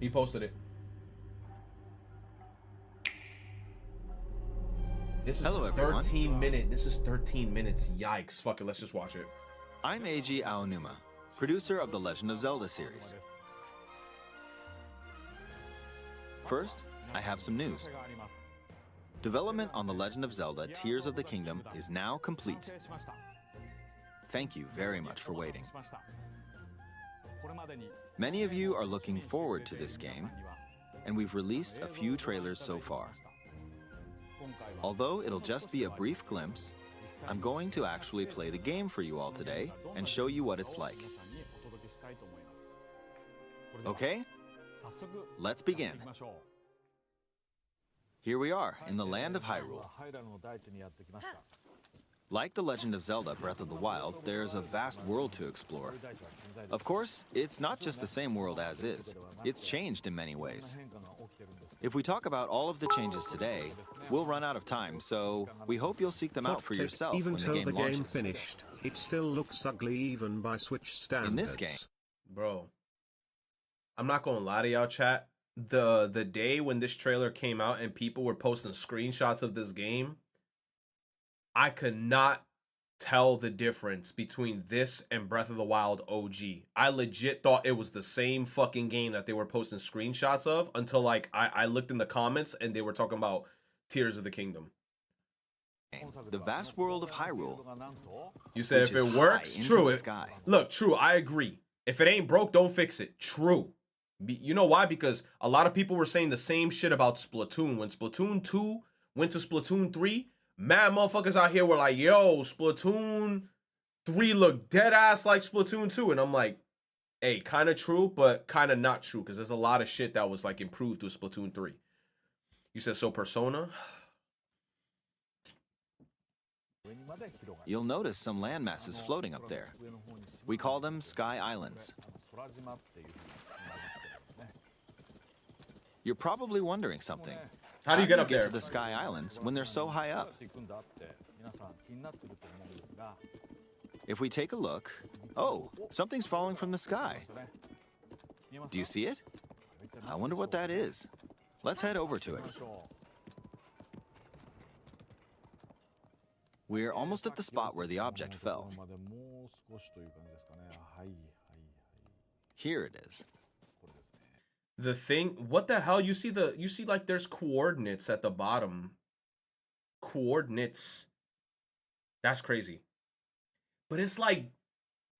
He posted it. This is Hello, everyone. 13 minutes. This is 13 minutes. Yikes. Fuck it. Let's just watch it. I'm Eiji Aonuma, producer of the Legend of Zelda series. First, I have some news. Development on The Legend of Zelda Tears of the Kingdom is now complete. Thank you very much for waiting. Many of you are looking forward to this game, and we've released a few trailers so far. Although it'll just be a brief glimpse, I'm going to actually play the game for you all today and show you what it's like. Okay? Let's begin. Here we are in the land of Hyrule. Like The Legend of Zelda Breath of the Wild, there's a vast world to explore. Of course, it's not just the same world as is. It's changed in many ways. If we talk about all of the changes today, we'll run out of time, so we hope you'll seek them out for yourself even when the till game the launches. game finished, it still looks ugly even by Switch standards. In this game, Bro, I'm not gonna lie to y'all, chat. The day when this trailer came out and people were posting screenshots of this game, I could not tell the difference between this and Breath of the Wild OG. I legit thought it was the same fucking game that they were posting screenshots of until like I looked in the comments and they were talking about Tears of the Kingdom. the vast world of Hyrule. You said Which if is it works, high into true. the sky. Look, true, I agree. If it ain't broke, don't fix it. True. You know why? Because a lot of people were saying the same shit about Splatoon. When Splatoon 2 went to Splatoon 3, mad motherfuckers out here were like, yo, Splatoon 3 look dead ass like Splatoon 2. And I'm like, hey, kind of true, but kind of not true. Because there's a lot of shit that was like improved with Splatoon 3. You said so Persona? You'll notice some land masses floating up there. We call them Sky Islands. You're probably wondering something. How do you get up get there? to the Sky Islands when they're so high up? If we take a look, oh, something's falling from the sky. Do you see it? I wonder what that is. Let's head over to it. We're almost at the spot where the object fell. Here it is. The thing, what the hell? You see like there's coordinates at the bottom. Coordinates. That's crazy. But it's like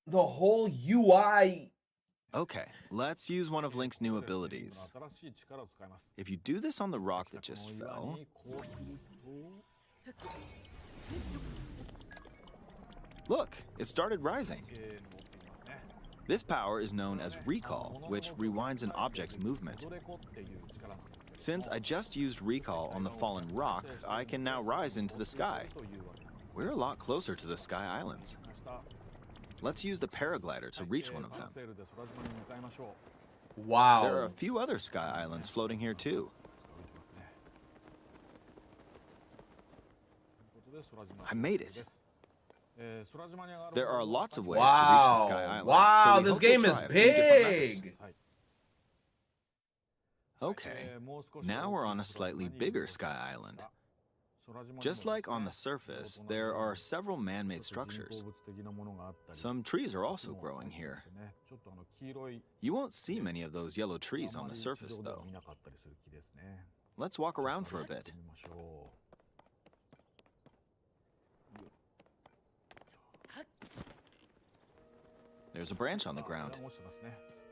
the whole UI. Okay, let's use one of Link's new abilities. If you do this on the rock that just fell, look, it started rising. This power is known as recall, which rewinds an object's movement. Since I just used recall on the fallen rock, I can now rise into the sky. We're a lot closer to the Sky Islands. Let's use the paraglider to reach one of them. Wow. There are a few other Sky Islands floating here too. I made it. There are lots of ways to reach the Sky Islands. Wow, so we this hope you'll game is try a few different methods. big. Okay, now we're on a slightly bigger Sky Island. Just like on the surface, there are several man-made structures. Some trees are also growing here. You won't see many of those yellow trees on the surface, though. Let's walk around for a bit. There's a branch on the ground.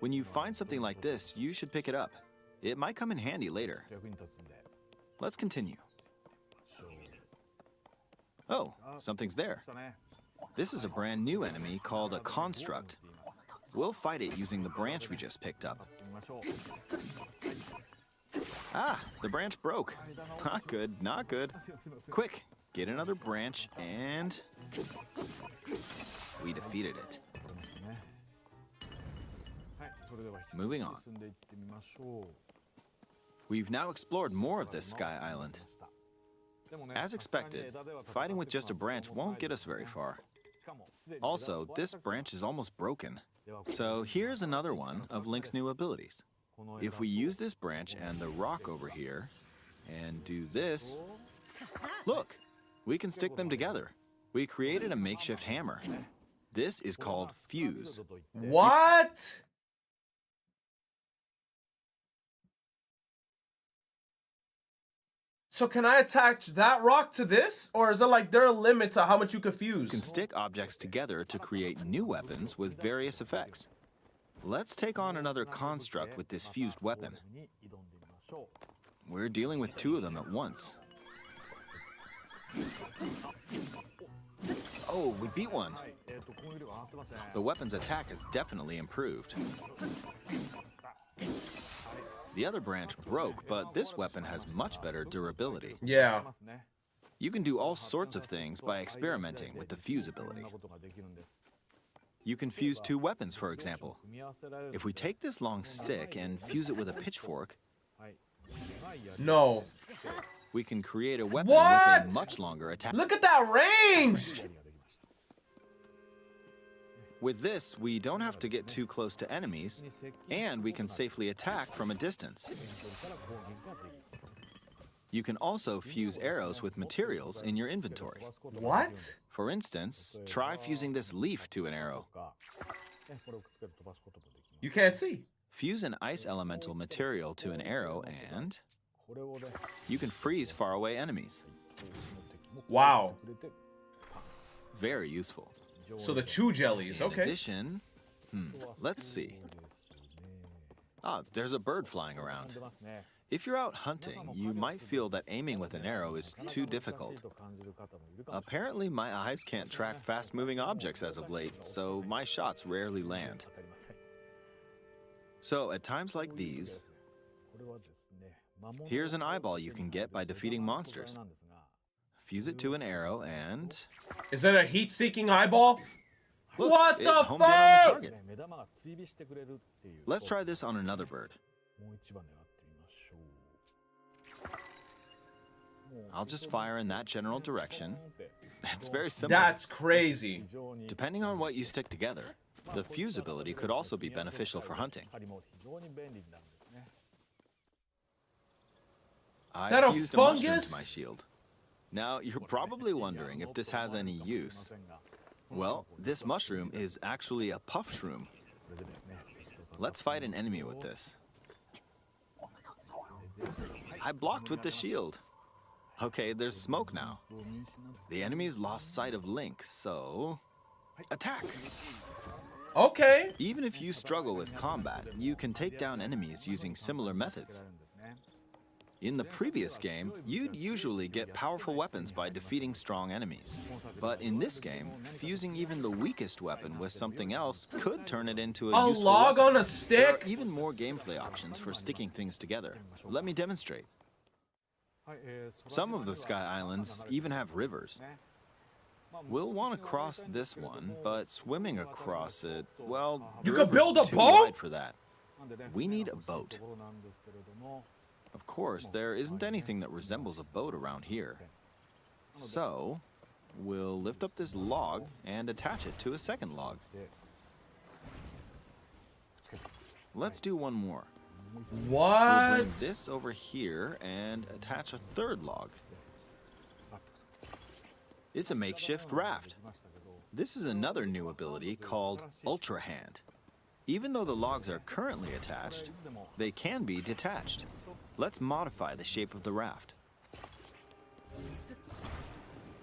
When you find something like this, you should pick it up. It might come in handy later. Let's continue. Oh, something's there. This is a brand new enemy called a construct. We'll fight it using the branch we just picked up. Ah, the branch broke. Not good, not good. Quick, get another branch and... we defeated it. Moving on. We've now explored more of this Sky Island. As expected, fighting with just a branch won't get us very far. Also, this branch is almost broken. So here's another one of Link's new abilities. If we use this branch and the rock over here, and do this, look, we can stick them together. We created a makeshift hammer. This is called fuse. What? So can I attach that rock to this? Or is it like there are limits to how much you can fuse? You can stick objects together to create new weapons with various effects. Let's take on another construct with this fused weapon. We're dealing with two of them at once. Oh, we beat one. The weapon's attack has definitely improved. The other branch broke, but this weapon has much better durability. Yeah. You can do all sorts of things by experimenting with the fuse ability. You can fuse two weapons, for example. If we take this long stick and fuse it with a pitchfork, No. we can create a weapon What? with a much longer attack. Look at that range! With this, we don't have to get too close to enemies, and we can safely attack from a distance. You can also fuse arrows with materials in your inventory. What? For instance, try fusing this leaf to an arrow. You can't see. Fuse an ice elemental material to an arrow and you can freeze faraway enemies. Wow. Very useful. So the chew jellies, In okay. addition, let's see. Ah, there's a bird flying around. If you're out hunting, you might feel that aiming with an arrow is too difficult. Apparently, my eyes can't track fast-moving objects as of late, so my shots rarely land. So, at times like these, here's an eyeball you can get by defeating monsters. Fuse it to an arrow and... Is that a heat-seeking eyeball? Look, What it the homed in on the fuck? target. Let's try this on another bird. I'll just fire in that general direction. It's very simple. That's crazy. Depending on what you stick together, the fuse ability could also be beneficial for hunting. that a I fused a mushroom fungus? to my shield. Now, you're probably wondering if this has any use. Well, this mushroom is actually a puff shroom. Let's fight an enemy with this. I blocked with the shield. Okay, there's smoke now. The enemy's lost sight of Link, so... attack! Okay. Even if you struggle with combat, you can take down enemies using similar methods. In the previous game, you'd usually get powerful weapons by defeating strong enemies. But in this game, fusing even the weakest weapon with something else could turn it into a A useful log weapon. on a There are stick? even more gameplay options for sticking things together. Let me demonstrate. Some of the Sky Islands even have rivers. We'll want to cross this one, but swimming across it, well, You the could build river's a too boat? wide for that. We need a boat. Of course, there isn't anything that resembles a boat around here. So, we'll lift up this log and attach it to a second log. Let's do one more. We'll What? bring this over here and attach a third log. It's a makeshift raft. This is another new ability called Ultra Hand. Even though the logs are currently attached, they can be detached. Let's modify the shape of the raft.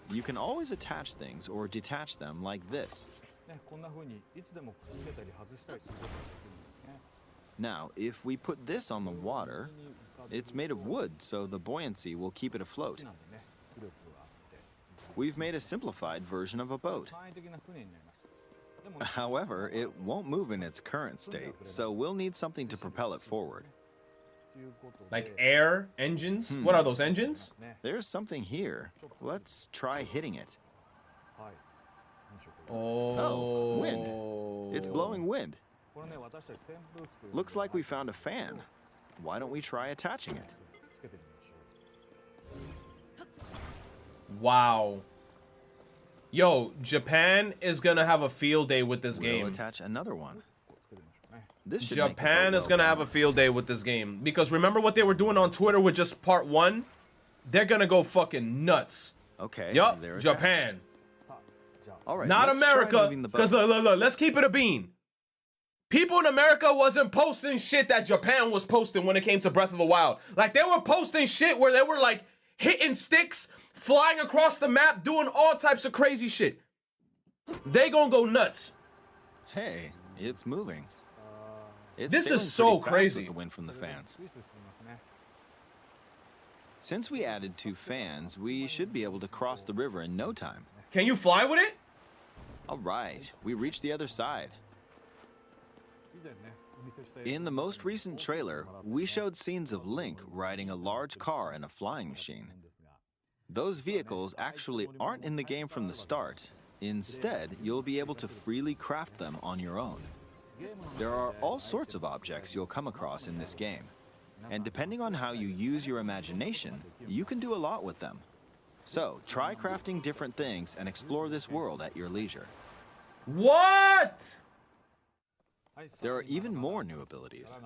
You can always attach things or detach them like this. Now, if we put this on the water, it's made of wood, so the buoyancy will keep it afloat. We've made a simplified version of a boat. However, it won't move in its current state, so we'll need something to propel it forward. Like air engines? What are those engines? There's something here. Let's try hitting it. Oh, wind. It's blowing wind. Looks like we found a fan. Why don't we try attaching it? Wow. Yo, Japan is gonna have a field day with this We'll game. attach another one. This should make the Japan boat is gonna have a well-balanced. field day with this game because remember what they were doing on Twitter with just part 1? They're gonna go fucking nuts. Okay. Yup, they're attached. Japan. All right. Not let's try America, moving the boat. because look, let's keep it a bean. People in America wasn't posting shit that Japan was posting when it came to Breath of the Wild. Like, they were posting shit where they were, like, hitting sticks, flying across the map, doing all types of crazy shit. They gonna go nuts. Hey, it's moving. It's This is sailing so pretty fast crazy. with the wind from the fans. Since we added 2 fans, we should be able to cross the river in no time. Can you fly with it? All right, we reached the other side. In the most recent trailer, we showed scenes of Link riding a large car and a flying machine. Those vehicles actually aren't in the game from the start. Instead, you'll be able to freely craft them on your own. There are all sorts of objects you'll come across in this game. And depending on how you use your imagination, you can do a lot with them. So, try crafting different things and explore this world at your leisure. What? There are even more new abilities.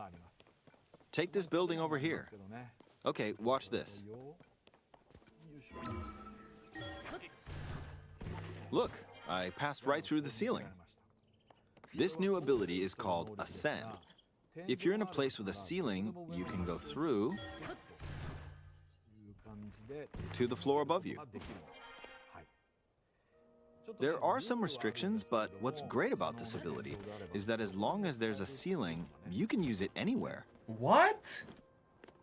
Take this building over here. Okay, watch this. Look, I passed right through the ceiling. This new ability is called Ascent. If you're in a place with a ceiling, you can go through to the floor above you. There are some restrictions, but what's great about this ability is that as long as there's a ceiling, you can use it anywhere. What?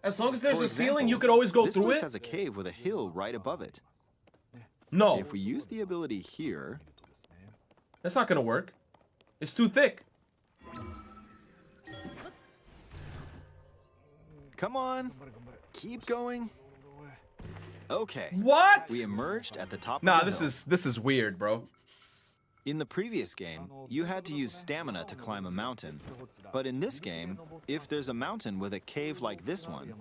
As long as there's For a ceiling, example, you could always go this through place it? has a cave with a hill right above it. No, If we use the ability here, that's not gonna work. It's too thick. come on, keep going. Okay, What? we emerged at the top Nah, of the this hill. is weird, bro. In the previous game, you had to use stamina to climb a mountain. But in this game, if there's a mountain with a cave like this one,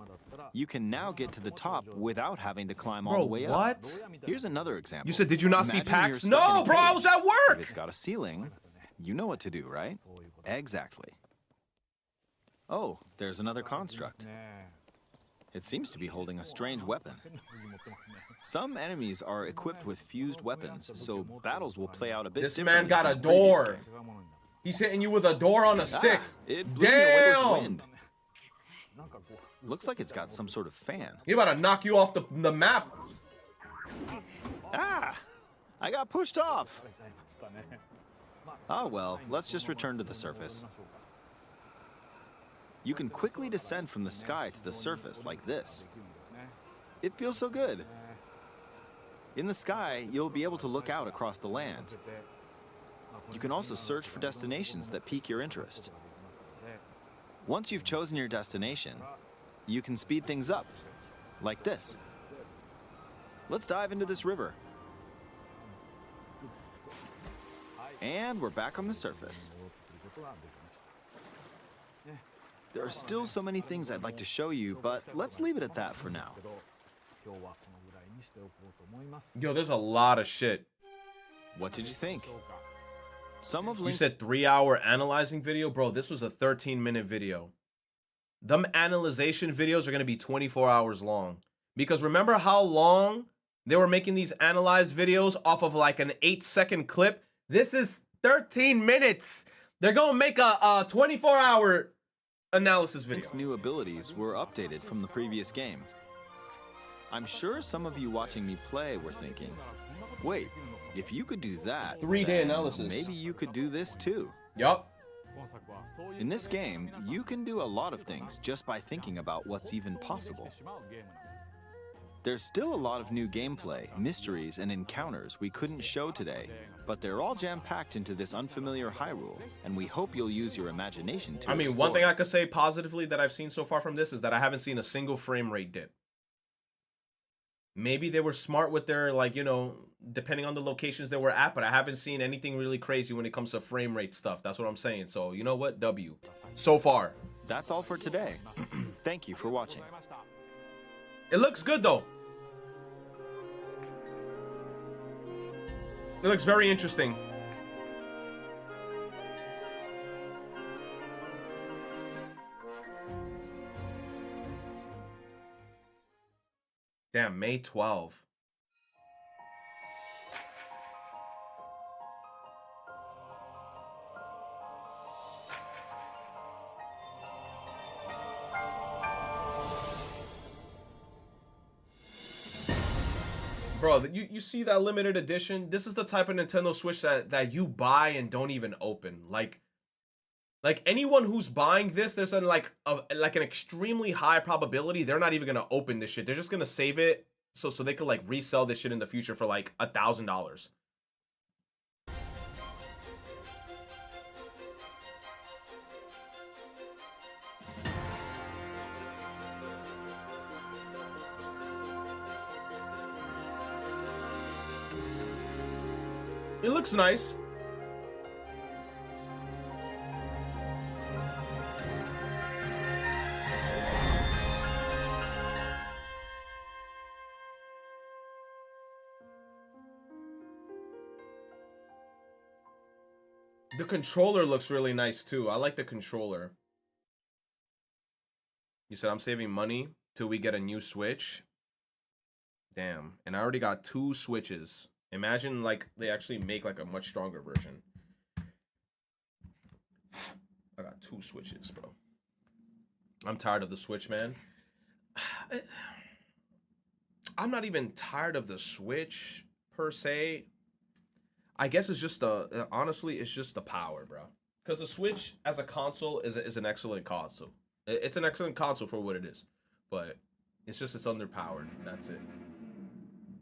you can now get to the top without having to climb all Bro, the way up. what? Here's another example. You said, did you not see Imagine you're packs? stuck in No, a bro, I cage. was at If work. it's got a ceiling, you know what to do, right? Exactly. Oh, there's another construct. It seems to be holding a strange weapon. Some enemies are equipped with fused weapons, so battles will play out a bit This differently man got from a the previous door. game. He's hitting you with a door on a stick. It blew me away with Damn. wind. Looks like it's got some sort of fan. He about to knock you off the map. Ah! I got pushed off. Ah, well, let's just return to the surface. You can quickly descend from the sky to the surface like this. It feels so good. In the sky, you'll be able to look out across the land. You can also search for destinations that pique your interest. Once you've chosen your destination, you can speed things up, like this. Let's dive into this river. And we're back on the surface. There are still so many things I'd like to show you, but let's leave it at that for now. Yo, there's a lot of shit. What did you think? Some of You Link said 3-hour analyzing video? Bro, this was a 13-minute video. Them analyzation videos are going to be 24 hours long. Because remember how long they were making these analyzed videos off of like an 8-second clip? This is 13 minutes. They're going to make a 24-hour analysis video. Link's new abilities were updated from the previous game. I'm sure some of you watching me play were thinking, wait, if you could do that, 3-day then analysis. maybe you could do this too. Yup. In this game, you can do a lot of things just by thinking about what's even possible. There's still a lot of new gameplay, mysteries, and encounters we couldn't show today, but they're all jam-packed into this unfamiliar Hyrule, and we hope you'll use your imagination to I mean, explore. one thing I could say positively that I've seen so far from this is that I haven't seen a single frame rate dip. Maybe they were smart with their, like, you know, depending on the locations they were at, but I haven't seen anything really crazy when it comes to frame rate stuff. That's what I'm saying. So, you know what? W. So far. That's all for today. Thank you for watching. It looks good, though. It looks very interesting. Damn, May 12. Bro, you see that limited edition? This is the type of Nintendo Switch that you buy and don't even open. Like anyone who's buying this, there's an like an extremely high probability they're not even gonna open this shit. They're just gonna save it so they could like resell this shit in the future for like $1,000. It looks nice. The controller looks really nice too. I like the controller. You said I'm saving money till we get a new Switch. Damn. And I already got 2 Switches. Imagine like they actually make like a much stronger version. I got 2 Switches, bro. I'm tired of the Switch, man. I'm not even tired of the Switch per se. I guess it's just honestly, it's just the power, bro. Because the Switch as a console is an excellent console. It's an excellent console for what it is, but it's just it's underpowered. That's it.